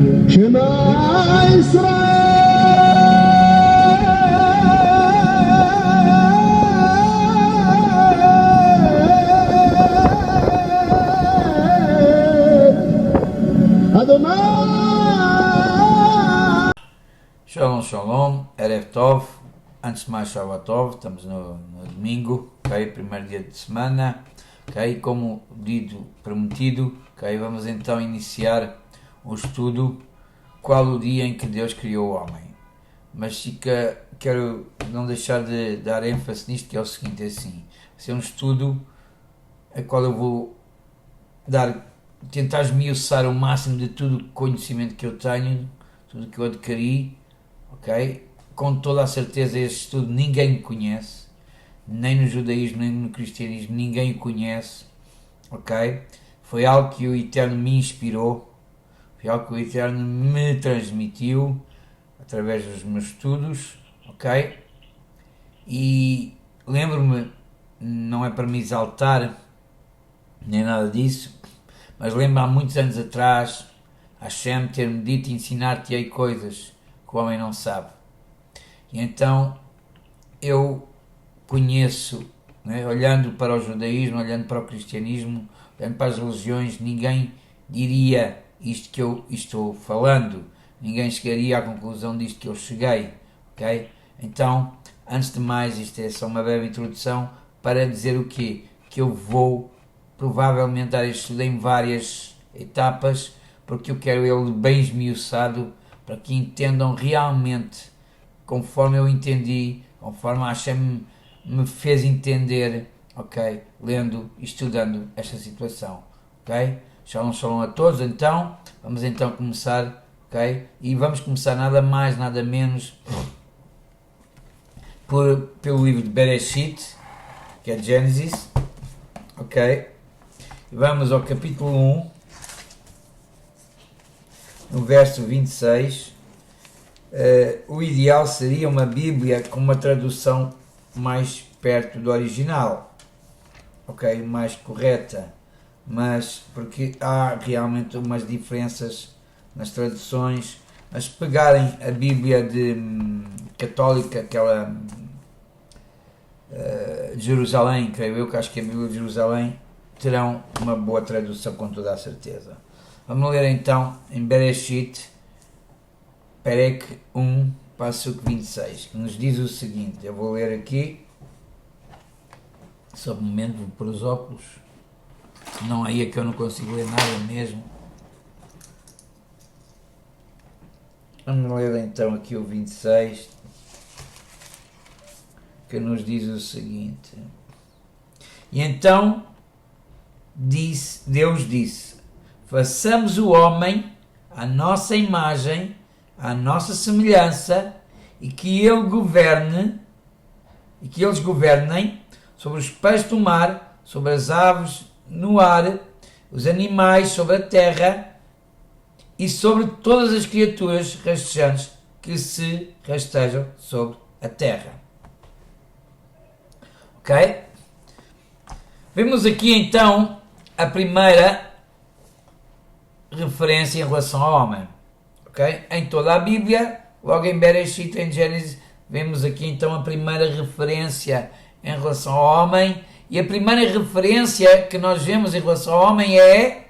Shema Israel Adonai. Shalom, shalom, Erev Tov, antes de mais Shabbat Tov, estamos no domingo, ok, primeiro dia de semana, ok, como dito, prometido, ok, vamos então iniciar o estudo, qual o dia em que Deus criou o homem, mas quero não deixar de dar ênfase nisto, que é o seguinte, é assim, esse é um estudo a qual eu vou tentar esmiuçar o máximo de tudo o conhecimento que eu tenho, tudo que eu adquiri, ok? Com toda a certeza este estudo ninguém conhece, nem no judaísmo, nem no cristianismo, ninguém o conhece, ok? Foi algo que o Eterno me inspirou, foi algo que o Eterno me transmitiu, através dos meus estudos, ok? E lembro-me, não é para me exaltar, nem nada disso, mas lembro-me há muitos anos atrás, Hashem ter-me dito, ensinar-te-ei coisas que o homem não sabe. E então eu conheço, né, olhando para o judaísmo, olhando para o cristianismo, olhando para as religiões, ninguém diria isto que eu estou falando, ninguém chegaria à conclusão disto que eu cheguei, ok? Então, antes de mais, isto é só uma breve introdução para dizer o quê? Que eu vou provavelmente dar este estudo em várias etapas, porque eu quero ele bem esmiuçado, para que entendam realmente, conforme eu entendi, conforme a Hashem me fez entender, ok? Lendo e estudando esta situação, ok? Shalom, shalom a todos, então, vamos então começar, ok? E vamos começar nada mais, nada menos, pelo livro de Bereshit, que é Gênesis, ok? E vamos ao capítulo 1, no verso 26, o ideal seria uma Bíblia com uma tradução mais perto do original, ok, mais correta, mas porque há realmente umas diferenças nas traduções, mas pegarem a Bíblia católica, aquela de Jerusalém, creio eu, que acho que é a Bíblia de Jerusalém, terão uma boa tradução com toda a certeza. Vamos ler então em Bereshit, Perek 1, Passuk 26, que nos diz o seguinte, eu vou ler aqui, só um momento, vou pôr os óculos, senão aí é que eu não consigo ler nada mesmo. Vamos ler então aqui o 26, que nos diz o seguinte, e então Deus disse, façamos o homem à nossa imagem, à nossa semelhança, e que eles governem sobre os peixes do mar, sobre as aves no ar, os animais sobre a terra e sobre todas as criaturas rastejantes que se rastejam sobre a terra. Ok? Vemos aqui então a primeira referência em relação ao homem, ok? Em toda a Bíblia, logo em Bereshit, em Gênesis, vemos aqui então a primeira referência em relação ao homem, e a primeira referência que nós vemos em relação ao homem é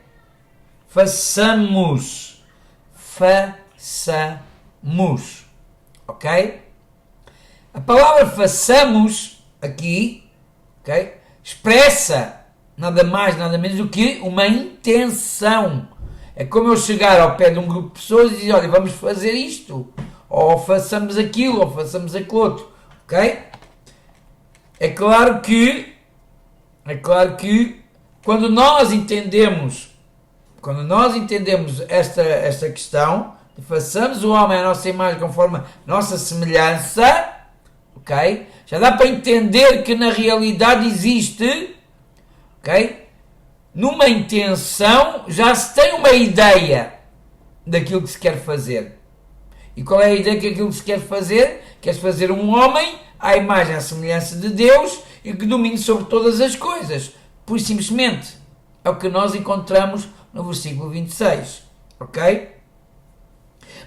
façamos, ok? A palavra façamos aqui, ok, expressa nada mais, nada menos do que uma intenção. É como eu chegar ao pé de um grupo de pessoas e dizer, olha, vamos fazer isto, ou façamos aquilo, ou façamos aquilo outro, ok? É claro que quando nós entendemos esta questão, de façamos o homem à nossa imagem conforme a nossa semelhança, ok? Já dá para entender que na realidade existe, ok? Numa intenção já se tem uma ideia daquilo que se quer fazer. E qual é a ideia que aquilo que se quer fazer? Quer-se fazer um homem à imagem e à semelhança de Deus e que domine sobre todas as coisas. Por simplesmente é o que nós encontramos no versículo 26. Ok?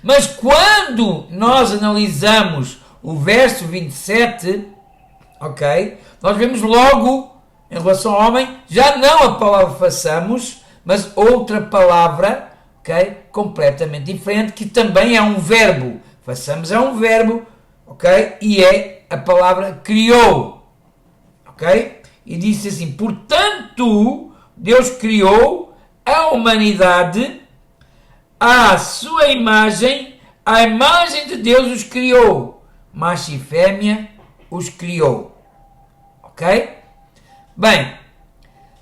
Mas quando nós analisamos o verso 27, ok, nós vemos logo, em relação ao homem, já não a palavra façamos, mas outra palavra, ok, completamente diferente, que também é um verbo. Façamos é um verbo, ok, e é a palavra criou, ok? E disse assim, portanto, Deus criou a humanidade à sua imagem, a imagem de Deus os criou, macho e fêmea os criou, ok? Bem,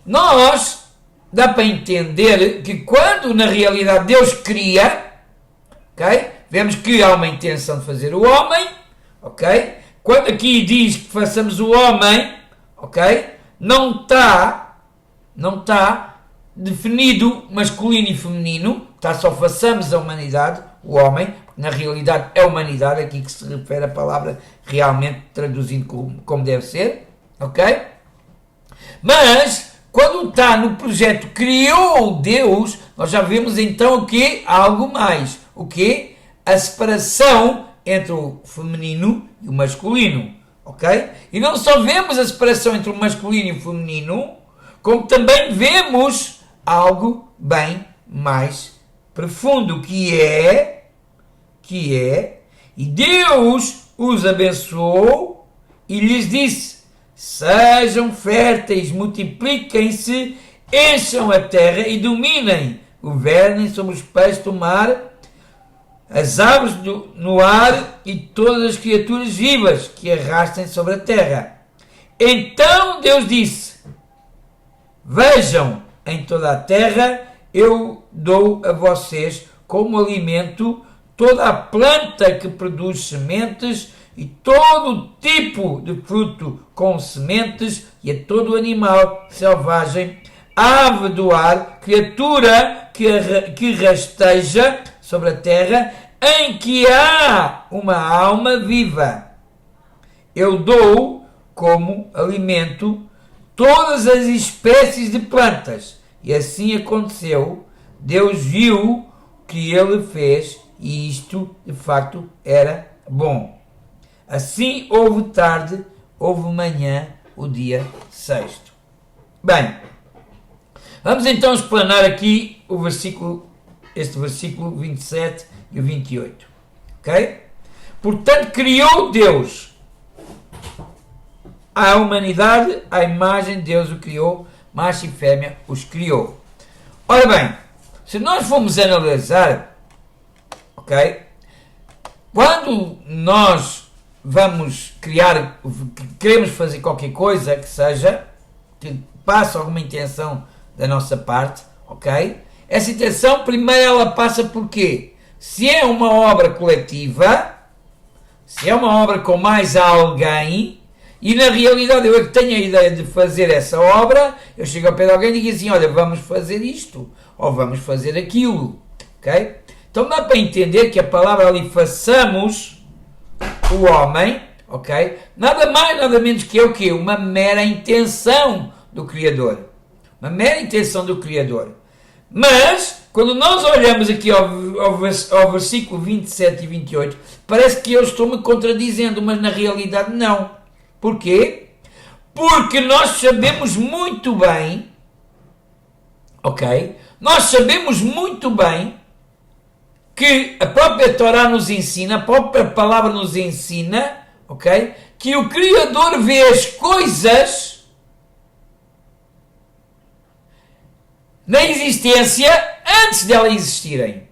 nós dá para entender que quando na realidade Deus cria, ok? Vemos que há uma intenção de fazer o homem, ok? Quando aqui diz que façamos o homem, ok? Não está definido masculino e feminino, está só façamos a humanidade, o homem, porque na realidade é a humanidade, aqui que se refere a palavra realmente traduzindo como deve ser, ok? Mas, quando está no projeto criou Deus, nós já vemos então o que? Algo mais. O que? A separação entre o feminino e o masculino, ok? E não só vemos a separação entre o masculino e o feminino, como também vemos algo bem mais profundo, que é, e Deus os abençoou e lhes disse, sejam férteis, multipliquem-se, encham a terra e dominem, governem sobre os peixes do mar, as aves no ar e todas as criaturas vivas que arrastem sobre a terra. Então Deus disse, vejam, em toda a terra eu dou a vocês como alimento toda a planta que produz sementes e todo tipo de fruto com sementes e a todo animal selvagem, ave do ar, criatura que rasteja sobre a terra, em que há uma alma viva. Eu dou como alimento todas as espécies de plantas. E assim aconteceu. Deus viu que ele fez e isto, de facto, era bom. Assim houve tarde, houve manhã, o dia sexto. Bem, vamos então explanar aqui este versículo 27 e o 28. Ok? Portanto, criou Deus a humanidade, a imagem de Deus o criou, macho e fêmea os criou. Ora bem, se nós formos analisar, ok? Quando nós vamos queremos fazer qualquer coisa que seja, que passa alguma intenção da nossa parte, ok? Essa intenção, primeiro ela passa por quê? Se é uma obra coletiva, se é uma obra com mais alguém, e na realidade eu é que tenho a ideia de fazer essa obra, eu chego ao pé de alguém e digo assim, olha, vamos fazer isto, ou vamos fazer aquilo, ok? Então dá para entender que a palavra ali, façamos o homem, ok? Nada mais, nada menos que é o quê? Uma mera intenção do Criador. Uma mera intenção do Criador. Mas, quando nós olhamos aqui ao versículo 27 e 28, parece que eu estou me contradizendo, mas na realidade não. Porquê? Porque nós sabemos muito bem, ok? Nós sabemos muito bem que a própria Torá nos ensina, a própria palavra nos ensina, ok? Que o Criador vê as coisas na existência antes delas existirem.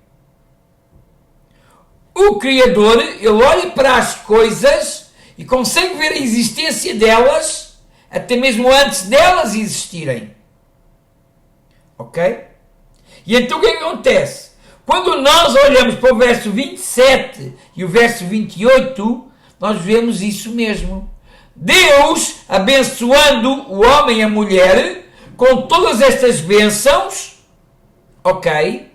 O Criador, ele olha para as coisas e consegue ver a existência delas até mesmo antes delas existirem. Ok? E então o que acontece? Quando nós olhamos para o verso 27 e o verso 28, nós vemos isso mesmo. Deus abençoando o homem e a mulher com todas estas bênçãos, ok?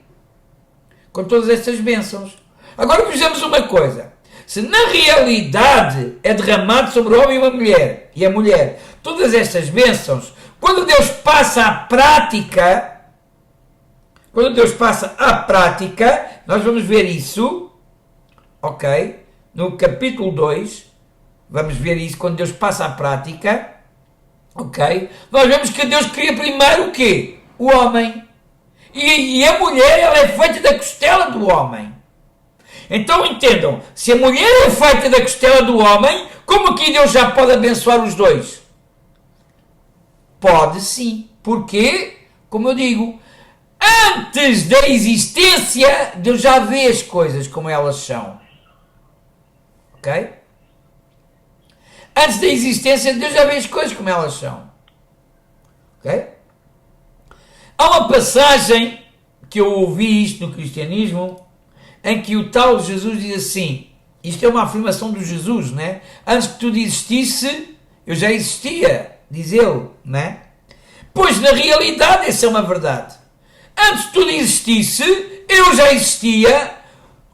Com todas estas bênçãos. Agora vejamos uma coisa. Se na realidade é derramado sobre o homem e a mulher todas estas bênçãos, quando Deus passa à prática, nós vamos ver isso, ok? No capítulo 2, vamos ver isso quando Deus passa à prática, ok? Nós vemos que Deus cria primeiro o quê? O homem. E a mulher, ela é feita da costela do homem. Então entendam, se a mulher é feita da costela do homem, como aqui Deus já pode abençoar os dois? Pode sim. Porquê? Como eu digo, antes da existência, Deus já vê as coisas como elas são. Ok? Antes da existência, Deus já vê as coisas como elas são. Ok? Há uma passagem que eu ouvi isto no cristianismo, em que o tal Jesus diz assim, isto é uma afirmação do Jesus, né? Antes que tudo existisse, eu já existia, diz ele, né? Pois na realidade essa é uma verdade. Antes que tudo existisse, eu já existia,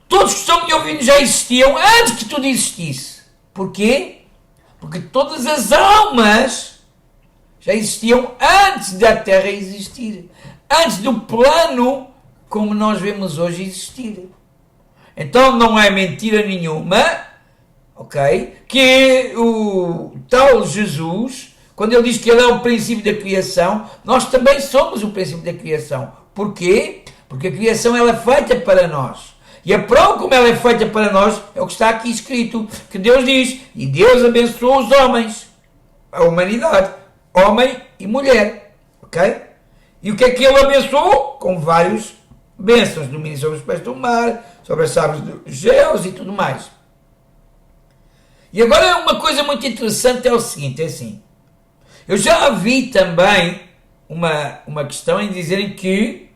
todos que estão me ouvindo já existiam antes que tudo existisse. Porquê? Porque todas as almas já existiam antes da Terra existir. Antes do plano como nós vemos hoje existir. Então não é mentira nenhuma, ok? Que o tal Jesus, quando ele diz que ele é o princípio da criação, nós também somos o princípio da criação. Porquê? Porque a criação ela é feita para nós. E a prova como ela é feita para nós é o que está aqui escrito, que Deus diz, e Deus abençoou os homens, a humanidade, homem e mulher, ok? E o que é que ele abençoou? Com vários bênçãos, domínio sobre os pés do mar, sobre as aves dos céus e tudo mais. E agora uma coisa muito interessante é o seguinte, é assim, eu já vi também uma questão em dizerem que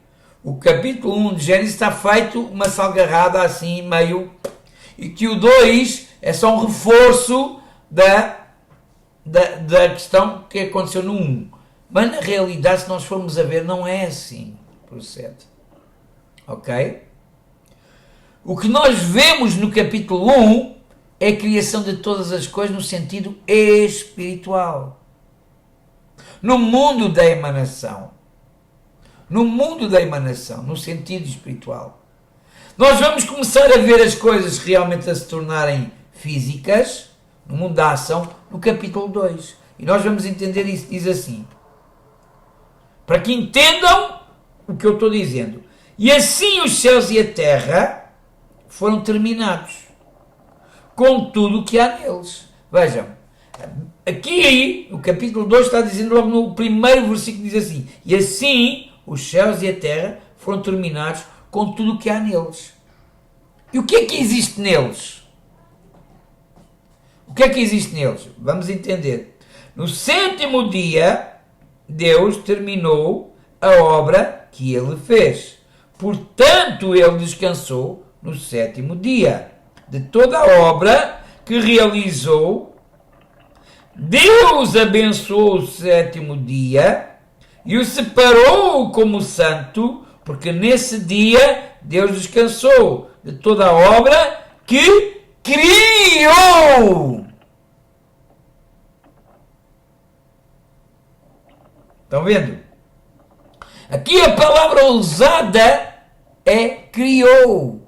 o capítulo 1 de Gênesis está feito uma salgarrada assim meio, e que o 2 é só um reforço da questão que aconteceu no 1. Mas na realidade, se nós formos a ver, não é assim o processo. Ok? O que nós vemos no capítulo 1 é a criação de todas as coisas no sentido espiritual. No mundo da emanação. No mundo da emanação, no sentido espiritual. Nós vamos começar a ver as coisas realmente a se tornarem físicas, no mundo da ação, no capítulo 2. E nós vamos entender isso, diz assim. Para que entendam o que eu estou dizendo. E assim os céus e a terra foram terminados, com tudo o que há neles. Vejam, aqui no capítulo 2 está dizendo logo no primeiro versículo, diz assim, e assim os céus e a terra foram terminados com tudo o que há neles. E o que é que existe neles? O que é que existe neles? Vamos entender. No sétimo dia, Deus terminou a obra que ele fez. Portanto, ele descansou no sétimo dia. De toda a obra que realizou, Deus abençoou o sétimo dia e o separou como santo, porque nesse dia Deus descansou de toda a obra que criou. Estão vendo? Aqui a palavra usada é criou.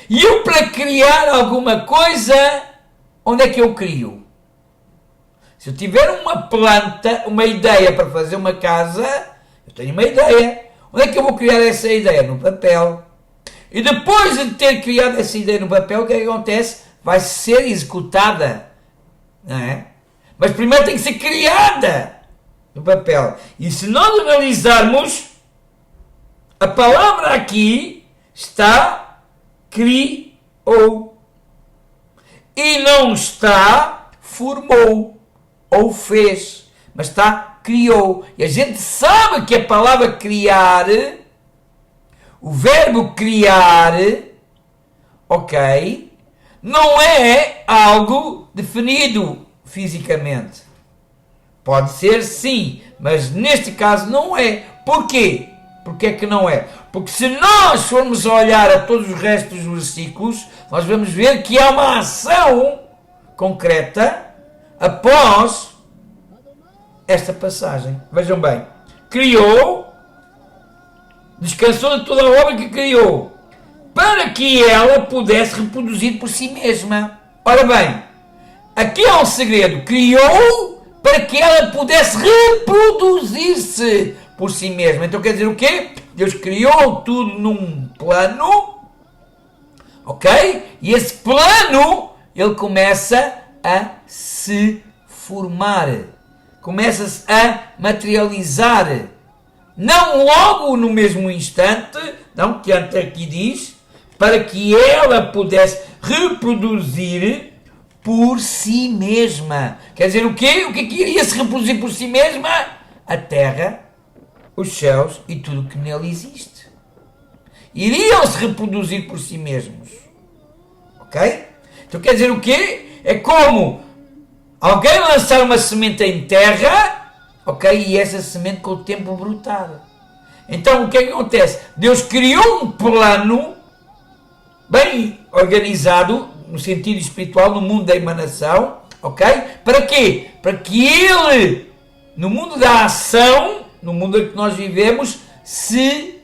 E eu, para criar alguma coisa, onde é que eu crio? Se eu tiver uma planta, uma ideia para fazer uma casa, eu tenho uma ideia. Onde é que eu vou criar essa ideia? No papel. E depois de ter criado essa ideia no papel, o que é que acontece? Vai ser executada. Não é? Mas primeiro tem que ser criada no papel. E se nós analisarmos, a palavra aqui está criou. E não está formou ou fez, mas está criou. E a gente sabe que a palavra criar, o verbo criar, ok, não é algo definido fisicamente. Pode ser sim, mas neste caso não é. Porquê? Porquê é que não é? Porque se nós formos olhar a todos os restos dos versículos, nós vamos ver que há uma ação concreta após esta passagem. Vejam bem. Criou, descansou de toda a obra que criou. para que ela pudesse reproduzir por si mesma. Ora bem, aqui há um segredo. Criou para que ela pudesse reproduzir-se por si mesma. Então quer dizer o quê? Deus criou tudo num plano, ok? E esse plano, ele começa a se formar. Começa-se a materializar. Não logo no mesmo instante, não, que aqui diz, para que ela pudesse reproduzir por si mesma. Quer dizer o quê? O que é que iria se reproduzir por si mesma? A terra, os céus e tudo o que nele existe. Iriam se reproduzir por si mesmos. Ok? Então quer dizer o quê? É como alguém lançar uma semente em terra, ok? E essa semente com o tempo brotar. Então o que é que acontece? Deus criou um plano bem organizado, no sentido espiritual, no mundo da emanação, ok? Para quê? Para que ele, no mundo da ação, no mundo em que nós vivemos, se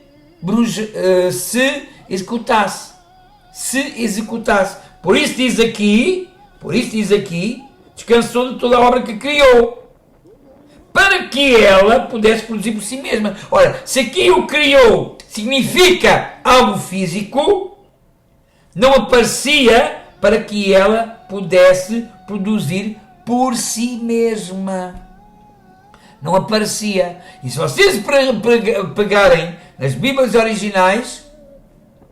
executasse. Se executasse. Por isso diz aqui, descansou de toda a obra que criou, para que ela pudesse produzir por si mesma. Ora, se aqui o criou significa algo físico, não aparecia para que ela pudesse produzir por si mesma. Não aparecia. E se vocês pegarem nas Bíblias originais,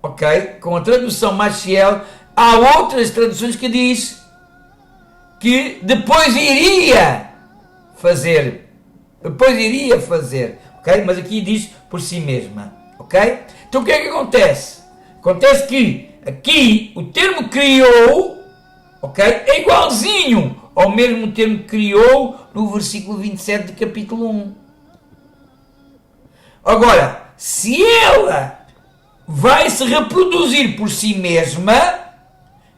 ok, com a tradução mais fiel, há outras traduções que diz que depois iria fazer, ok? Mas aqui diz por si mesma, ok? Então o que é que acontece? Acontece que aqui o termo criou, ok, é igualzinho ao mesmo termo que criou no versículo 27 de capítulo 1. Agora, se ela vai se reproduzir por si mesma,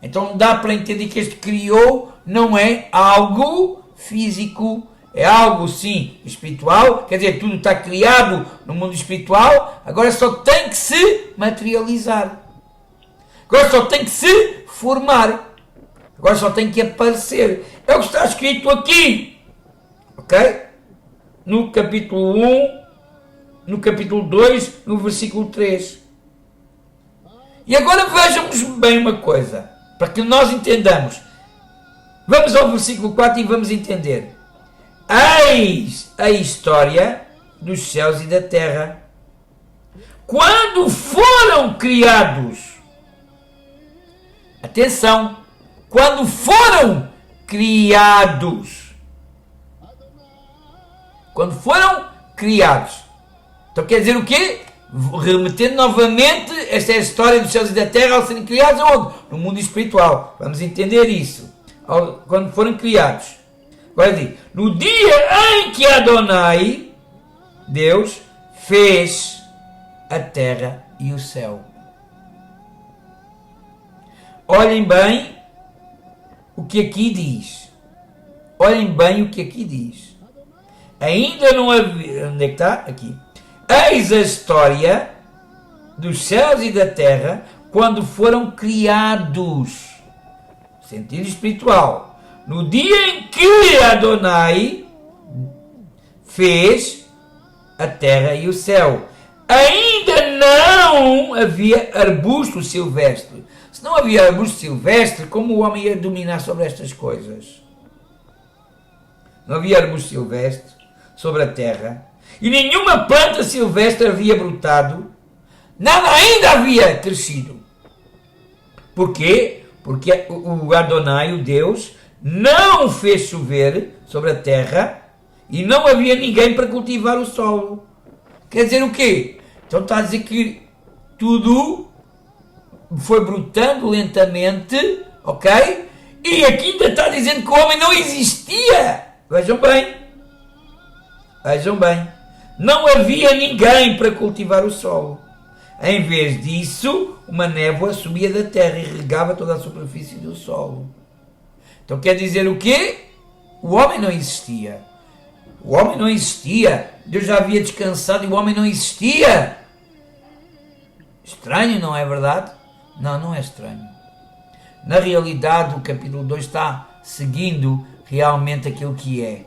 então dá para entender que este criou não é algo físico, é algo sim espiritual, quer dizer, tudo está criado no mundo espiritual, agora só tem que se materializar, agora só tem que se formar, agora só tem que aparecer. É o que está escrito aqui, ok? No capítulo 1, no capítulo 2, no versículo 3. E agora vejamos bem uma coisa, para que nós entendamos. Vamos ao versículo 4 e vamos entender. Eis a história dos céus e da terra. Quando foram criados, atenção, quando foram criados, então quer dizer o quê? Remetendo novamente, esta é a história dos céus e da terra ao serem criados onde? No mundo espiritual. Vamos entender isso. Quando foram criados. Agora diz, no dia em que Adonai, Deus, fez a terra e o céu. Olhem bem o que aqui diz. Ainda não havia... Onde é que está? Aqui. Eis a história dos céus e da terra quando foram criados. Sentido espiritual. No dia em que Adonai fez a terra e o céu. Ainda não havia arbusto silvestre. Se não havia arbusto silvestre, como o homem ia dominar sobre estas coisas? Não havia arbusto silvestre sobre a terra. E nenhuma planta silvestre havia brotado. Nada ainda havia crescido. Porquê? Porque o Adonai, o Deus, não fez chover sobre a terra e não havia ninguém para cultivar o solo. Quer dizer o quê? Então está a dizer que tudo foi brotando lentamente, ok? E aqui ainda está dizendo que o homem não existia. Vejam bem. Não havia ninguém para cultivar o solo. Em vez disso, uma névoa subia da terra e regava toda a superfície do solo. Então quer dizer o quê? O homem não existia. Deus já havia descansado e o homem não existia. Estranho, não é verdade? Não, não é estranho. Na realidade, o capítulo 2 está seguindo realmente aquilo que é.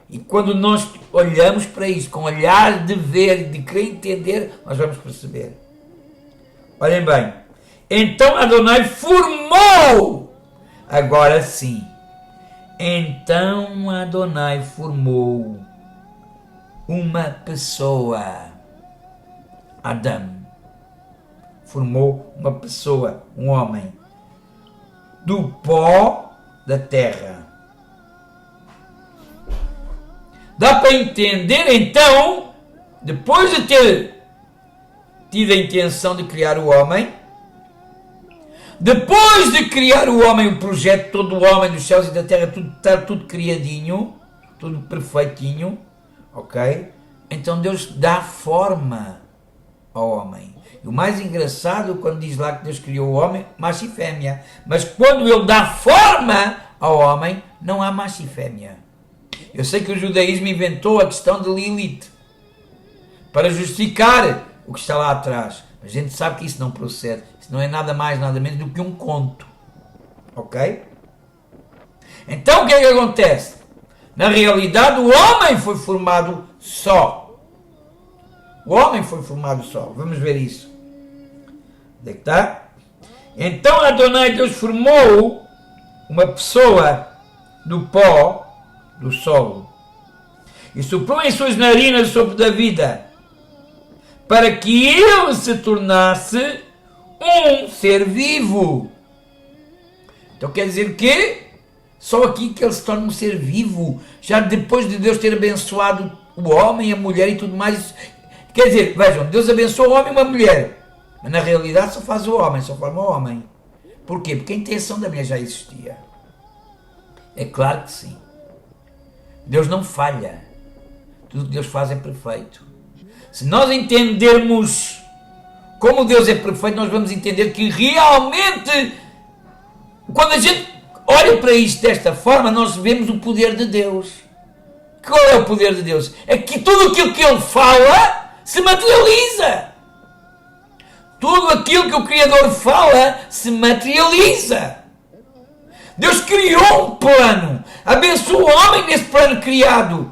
E quando nós olhamos para isso com olhar de ver, de querer entender, nós vamos perceber. Olhem bem. Então Adonai formou. Agora sim. Então Adonai formou uma pessoa. Adão. Formou uma pessoa, um homem. Do pó da terra. Dá para entender, então, depois de ter tido a intenção de criar o homem, depois de criar o homem, o projeto todo do homem, dos céus e da terra, está tudo criadinho, tudo perfeitinho, ok? Então Deus dá forma ao homem. E o mais engraçado, quando diz lá que Deus criou o homem, macho e fêmea. Mas quando Ele dá forma ao homem, não há macho e fêmea. Eu sei que o judaísmo inventou a questão de Lilith para justificar o que está lá atrás. Mas a gente sabe que isso não procede. Isso não é nada mais, nada menos do que um conto. Ok? Então o que é que acontece? Na realidade o homem foi formado só. O homem foi formado só. Vamos ver isso. Onde é que está? Então Adonai Deus formou uma pessoa do pó do solo e soprou em suas narinas o sopro da vida para que ele se tornasse um ser vivo. Então quer dizer o quê? Só aqui que ele se torna um ser vivo, já depois de Deus ter abençoado o homem, a mulher e tudo mais. Quer dizer, vejam, Deus abençoa o homem e uma mulher, mas na realidade só faz o homem, só forma o homem. Porquê? Porque a intenção da mulher já existia. É claro que sim. Deus não falha. Tudo que Deus faz é perfeito. Se nós entendermos como Deus é perfeito, nós vamos entender que realmente, quando a gente olha para isto desta forma, nós vemos o poder de Deus. Qual é o poder de Deus? É que tudo aquilo que Ele fala se materializa. Tudo aquilo que o Criador fala se materializa. Deus criou um plano, abençoou o homem nesse plano criado,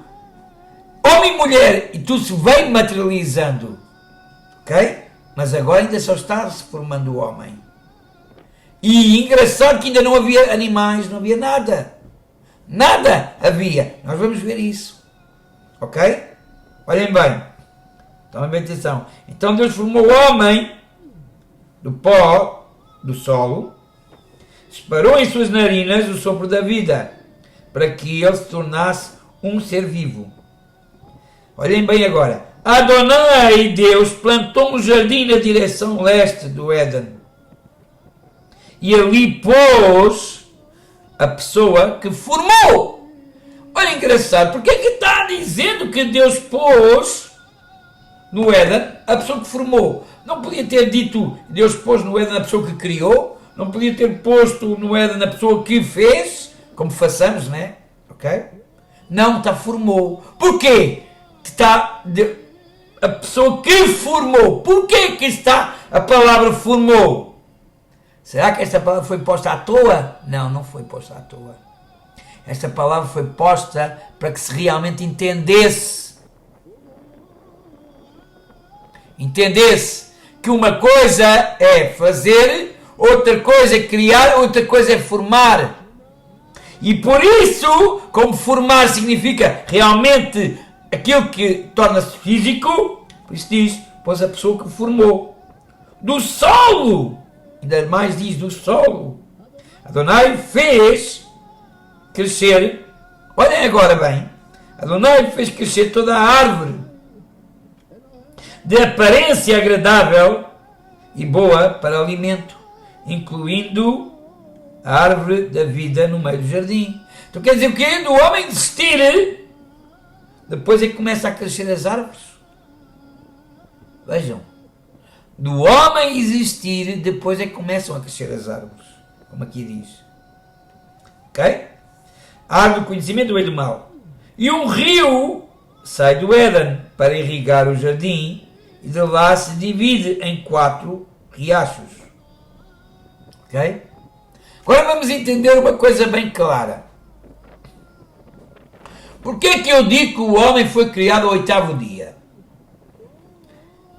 homem e mulher, e tudo se vem materializando, ok? Mas agora ainda só está se formando o homem. E engraçado que ainda não havia animais, não havia nada. Nada havia. Nós vamos ver isso, ok? Olhem bem, tomem bem atenção. Então Deus formou o homem do pó, do solo, separou em suas narinas o sopro da vida, para que ele se tornasse um ser vivo. Olhem bem agora. Adonai, Deus, plantou um jardim na direção leste do Éden. E ali pôs a pessoa que formou. Olha, engraçado, porque é que está dizendo que Deus pôs no Éden a pessoa que formou? Não podia ter dito Deus pôs no Éden a pessoa que criou? Não podia ter posto no Éden a pessoa que fez, como façamos, né? Ok? Não, está formou. Porquê? Está a pessoa que formou. Porquê que está a palavra formou? Será que esta palavra foi posta à toa? Não, não foi posta à toa. Esta palavra foi posta para que se realmente entendesse. Entendesse que uma coisa é fazer, outra coisa é criar, outra coisa é formar. E por isso, como formar significa realmente aquilo que torna-se físico, por isso diz, pois a pessoa que formou. Do solo, ainda mais diz do solo. Adonai fez crescer, olhem agora bem, Adonai fez crescer toda a árvore de aparência agradável e boa para alimento, incluindo a árvore da vida no meio do jardim. Então quer dizer o quê? Do homem existir, depois é que começa a crescer as árvores. Vejam. Do homem existir, depois é que começam a crescer as árvores. Como aqui diz. Ok? A árvore do conhecimento do bem e do mal. E um rio sai do Éden para irrigar o jardim, e de lá se divide em 4 riachos. Ok? Agora vamos entender uma coisa bem clara. Porquê é que eu digo que o homem foi criado ao 8º dia?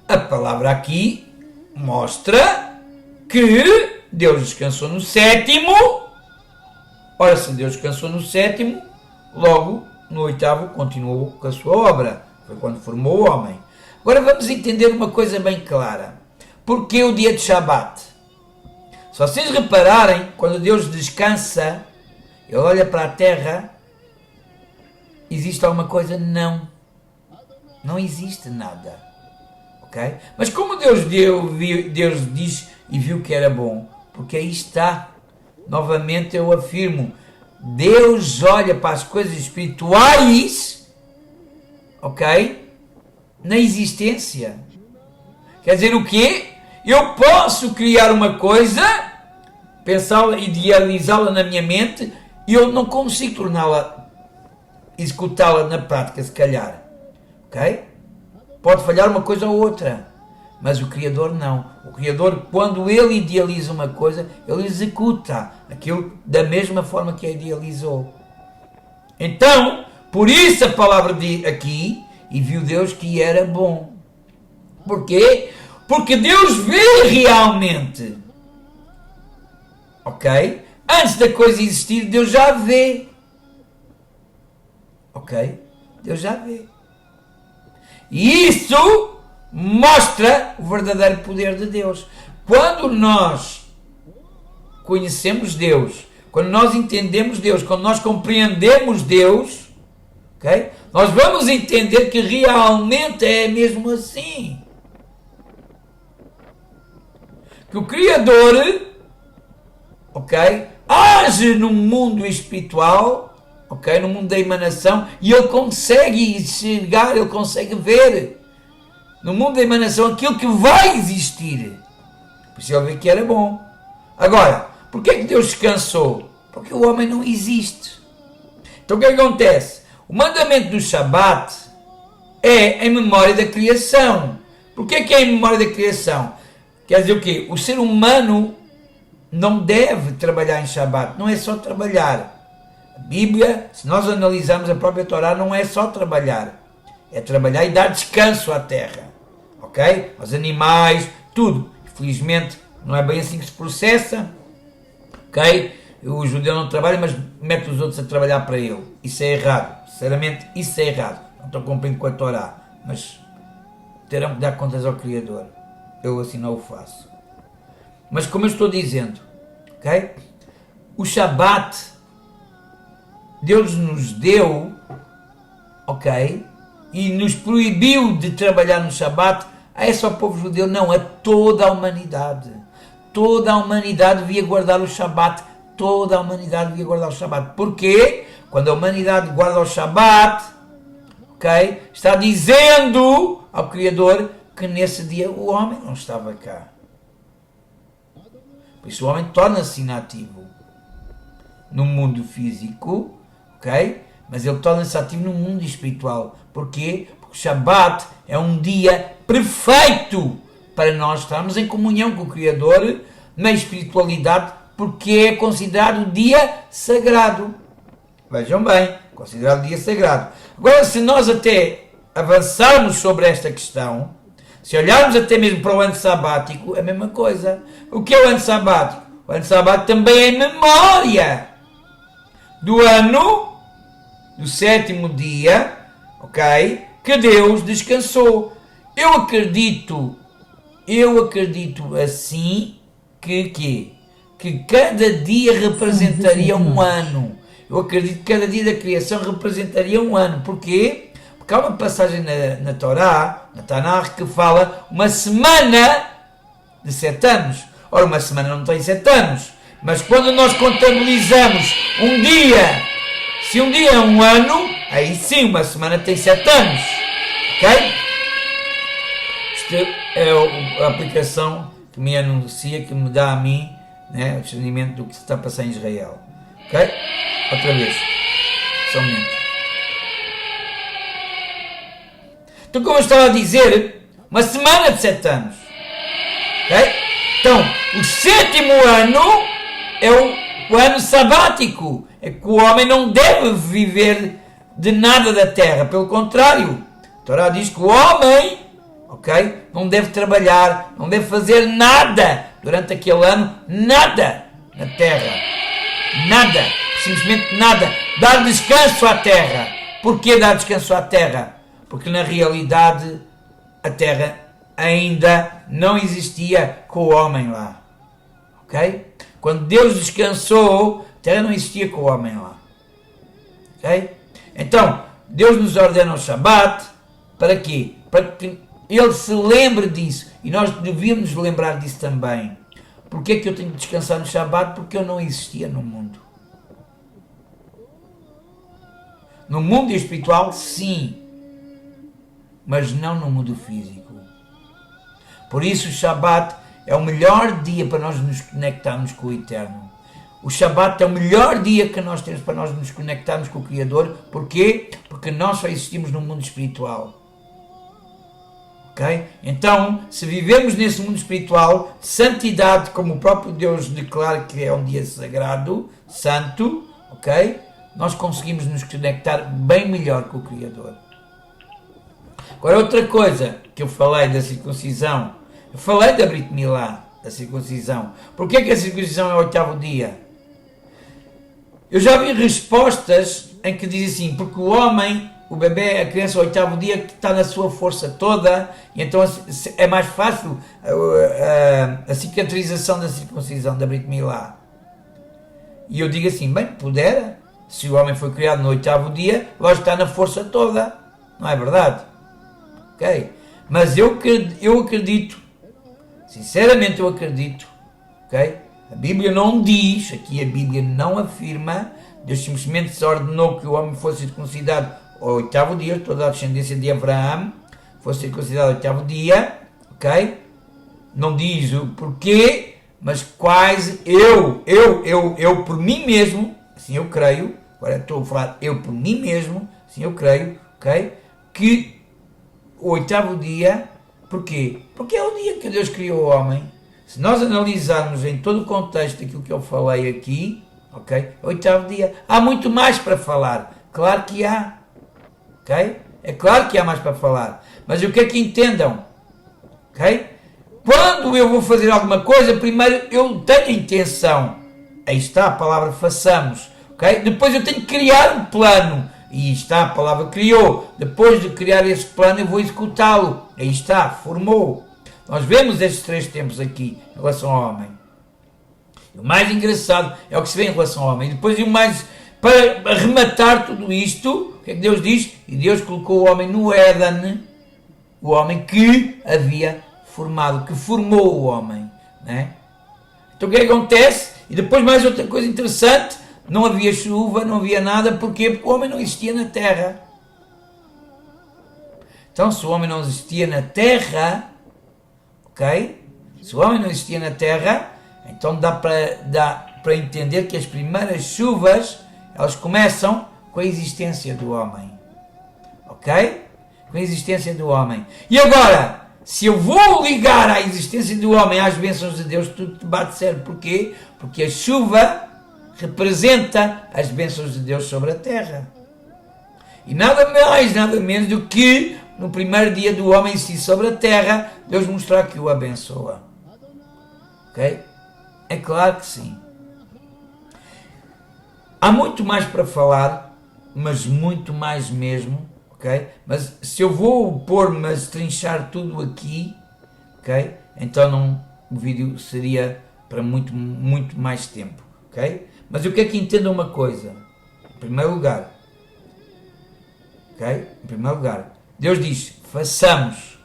A palavra aqui mostra que Deus descansou no 7º. Ora, se Deus descansou no 7º, logo no 8º continuou com a sua obra. Foi quando formou o homem. Agora vamos entender uma coisa bem clara. Porquê o dia de Shabat? Se vocês repararem, quando Deus descansa, Ele olha para a terra, existe alguma coisa? Não. Não existe nada. Ok? Mas como Deus diz e viu que era bom, porque aí está. Novamente eu afirmo, Deus olha para as coisas espirituais, ok? Na existência. Quer dizer o quê? Eu posso criar uma coisa, pensá-la, idealizá-la na minha mente, e eu não consigo torná-la, executá-la na prática, se calhar. Ok? Pode falhar uma coisa ou outra. Mas o Criador não. O Criador, quando Ele idealiza uma coisa, Ele executa aquilo da mesma forma que a idealizou. Então, por isso a palavra diz aqui, e viu Deus que era bom. Porquê? Porque Deus vê realmente. Ok? Antes da coisa existir, Deus já vê. Ok? Deus já vê. E isso mostra o verdadeiro poder de Deus. Quando nós conhecemos Deus, quando nós entendemos Deus, quando nós compreendemos Deus, okay, nós vamos entender que realmente é mesmo assim. Que o Criador, ok, age no mundo espiritual, ok, no mundo da emanação, e Ele consegue enxergar, Ele consegue ver no mundo da emanação aquilo que vai existir. Por isso Ele vê que era bom. Agora, porquê é que Deus descansou? Porque o homem não existe. Então o que acontece? O mandamento do Shabat é em memória da criação. Porquê que é em memória da criação? Quer dizer o quê? O ser humano não deve trabalhar em Shabat. Não é só trabalhar. A Bíblia, se nós analisarmos a própria Torá, não é só trabalhar. É trabalhar e dar descanso à terra. Ok? Aos animais, tudo. Felizmente, não é bem assim que se processa. Ok? O judeu não trabalha, mas mete os outros a trabalhar para ele. Isso é errado. Sinceramente, isso é errado. Não estou cumprindo com a Torá. Mas terão que dar contas ao Criador. Eu assim não o faço. Mas como eu estou dizendo, ok? O Shabat, Deus nos deu, ok? E nos proibiu de trabalhar no Shabat. É só o povo judeu? Não, a toda a humanidade. Toda a humanidade devia guardar o Shabat. Toda a humanidade devia guardar o Shabat. Porquê? Quando a humanidade guarda o Shabat, ok? Está dizendo ao Criador que nesse dia o homem não estava cá. Por isso o homem torna-se inativo no mundo físico, ok? Mas ele torna-se ativo no mundo espiritual. Porquê? Porque o Shabat é um dia perfeito para nós estarmos em comunhão com o Criador na espiritualidade, porque é considerado dia sagrado. Vejam bem, considerado dia sagrado. Agora, se nós até avançarmos sobre esta questão, se olharmos até mesmo para o ano sabático, é a mesma coisa. O que é o ano sabático? O ano sabático também é memória do ano, do 7º dia, ok? Que Deus descansou. Eu acredito assim que cada dia representaria um ano. Eu acredito que cada dia da criação representaria um ano. Porquê? Porque há uma passagem na Torá, na Tanakh, que fala uma semana de 7 anos. Ora, uma semana não tem 7 anos. Mas quando nós contabilizamos um dia, se um dia é um ano, aí sim, uma semana tem 7 anos. Ok? Isto é a aplicação que me anuncia, que me dá a mim, né, o discernimento do que se está a passar em Israel. Ok? Outra vez. Só um momento. Então, como eu estava a dizer, uma semana de 7 anos. Ok? Então, O sétimo ano é o ano sabático. É que o homem não deve viver de nada da terra. Pelo contrário, a Torá diz que o homem, ok, não deve trabalhar, não deve fazer nada durante aquele ano, nada na terra. Nada, simplesmente nada. Dar descanso à terra. Porquê dar descanso à terra? Porque na realidade a terra ainda não existia com o homem lá. Ok? Quando Deus descansou, a terra não existia com o homem lá. Ok? Então, Deus nos ordena o Shabat, para quê? Para que Ele se lembre disso. E nós devíamos nos lembrar disso também. Porquê é que eu tenho que descansar no Shabat? Porque eu não existia no mundo. No mundo espiritual, sim. Mas não no mundo físico. Por isso o Shabat é o melhor dia para nós nos conectarmos com o Eterno. O Shabat é o melhor dia que nós temos para nós nos conectarmos com o Criador. Porquê? Porque nós só existimos no mundo espiritual. Ok? Então, se vivemos nesse mundo espiritual, santidade, como o próprio Deus declara que é um dia sagrado, santo, ok? Nós conseguimos nos conectar bem melhor com o Criador. Agora, outra coisa que eu falei da circuncisão, eu falei da Brit Milá, da circuncisão. Porquê que a circuncisão é o 8º dia? Eu já vi respostas em que diz assim, porque o homem, o bebê, a criança, o 8º dia, que está na sua força toda, e então é mais fácil a cicatrização da circuncisão, da Brit Milá. E eu digo assim, bem, pudera, se o homem foi criado no 8º dia, lógico está na força toda, não é verdade? Ok? Mas eu acredito, sinceramente eu acredito, ok? A Bíblia não diz, aqui a Bíblia não afirma, Deus simplesmente se ordenou que o homem fosse circuncidado ao 8º dia, toda a descendência de Abraão fosse circuncidada ao 8º dia, ok? Não diz o porquê, mas quais, eu por mim mesmo, assim eu creio, agora estou a falar eu por mim mesmo, assim eu creio, ok? Que o 8º dia, porquê? Porque é o dia que Deus criou o homem. Se nós analisarmos em todo o contexto daquilo que eu falei aqui, ok? É o 8º dia. Há muito mais para falar. Claro que há. Ok? É claro que há mais para falar. Mas eu quero que entendam. Ok? Quando eu vou fazer alguma coisa, primeiro eu tenho a intenção. Aí está a palavra façamos. Ok? Depois eu tenho que criar um plano. E está a palavra criou. Depois de criar esse plano, eu vou executá-lo. Aí está, formou. Nós vemos estes 3 tempos aqui em relação ao homem. O mais engraçado é o que se vê em relação ao homem. E depois, para arrematar tudo isto, o que é que Deus diz? E Deus colocou o homem no Éden, o homem que havia formado, que formou o homem. Né? Então o que é que acontece? E depois mais outra coisa interessante, não havia chuva, não havia nada, porquê? Porque o homem não existia na terra. Então se o homem não existia na terra, ok? Se o homem não existia na terra, então dá para entender que as primeiras chuvas, elas começam com a existência do homem. Ok? Com a existência do homem. E agora, se eu vou ligar a existência do homem às bênçãos de Deus, tudo te bate certo. Porquê? Porque a chuva representa as bênçãos de Deus sobre a terra. E nada mais, nada menos do que no primeiro dia do homem em si sobre a terra, Deus mostrar que o abençoa. Ok? É claro que sim. Há muito mais para falar, mas muito mais mesmo, ok? Mas se eu vou pôr-me a trinchar tudo aqui, ok? Então o vídeo seria para muito mais tempo, ok? Mas eu quero que entendam uma coisa. Em primeiro lugar, ok? Em primeiro lugar, Deus diz, façamos.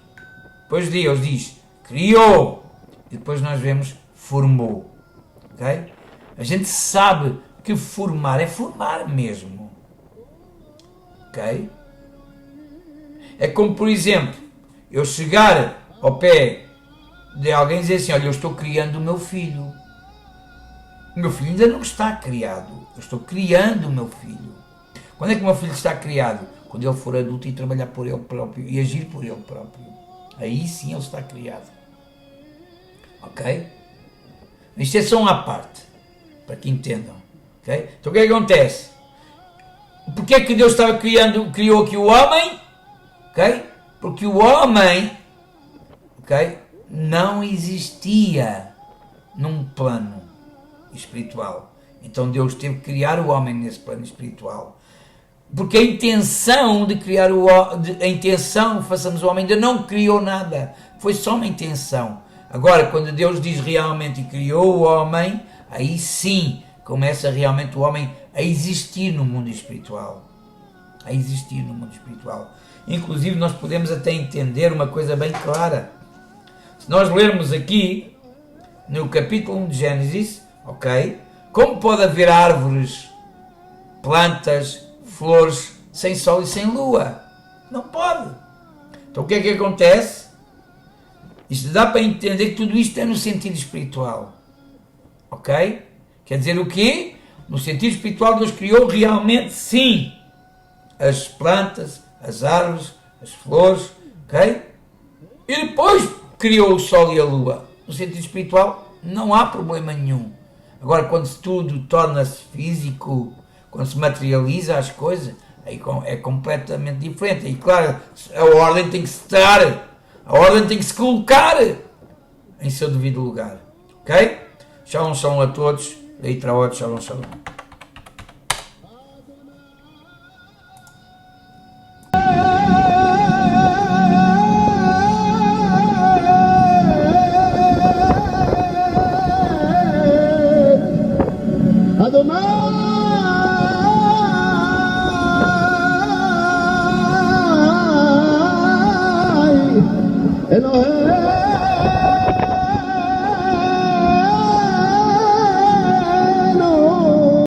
Depois Deus diz, criou. E depois nós vemos, formou. Ok? A gente sabe que formar é formar mesmo. Ok? É como, por exemplo, eu chegar ao pé de alguém e dizer assim, olha, eu estou criando o meu filho. O meu filho ainda não está criado. Eu estou criando o meu filho. Quando é que o meu filho está criado? Quando ele for adulto e trabalhar por ele próprio e agir por ele próprio. Aí sim ele está criado. Ok? Isto é só uma parte, para que entendam. Okay? Então o que é que acontece? Porque é que Deus criou aqui o homem? Okay? Porque o homem, okay, não existia num plano espiritual. Então Deus teve que criar o homem nesse plano espiritual. Porque a intenção de criar a intenção, façamos o homem, ainda não criou nada. Foi só uma intenção. Agora, quando Deus diz realmente e criou o homem, aí sim começa realmente o homem a existir no mundo espiritual. A existir no mundo espiritual. Inclusive, nós podemos até entender uma coisa bem clara. Se nós lermos aqui, no capítulo 1 de Gênesis, ok? Como pode haver árvores, plantas, flores, sem sol e sem lua? Não pode. Então o que é que acontece? Isto dá para entender que tudo isto é no sentido espiritual. Ok? Quer dizer o quê? No sentido espiritual, Deus criou realmente, sim, as plantas, as árvores, as flores, ok? E depois criou o sol e a lua. No sentido espiritual, não há problema nenhum. Agora, quando tudo torna-se físico, quando se materializa as coisas, aí é completamente diferente. E claro, a ordem tem que se estar, a ordem tem que se colocar em seu devido lugar. Ok? Shalom, shalom a todos. Leitra, shalom, shalom.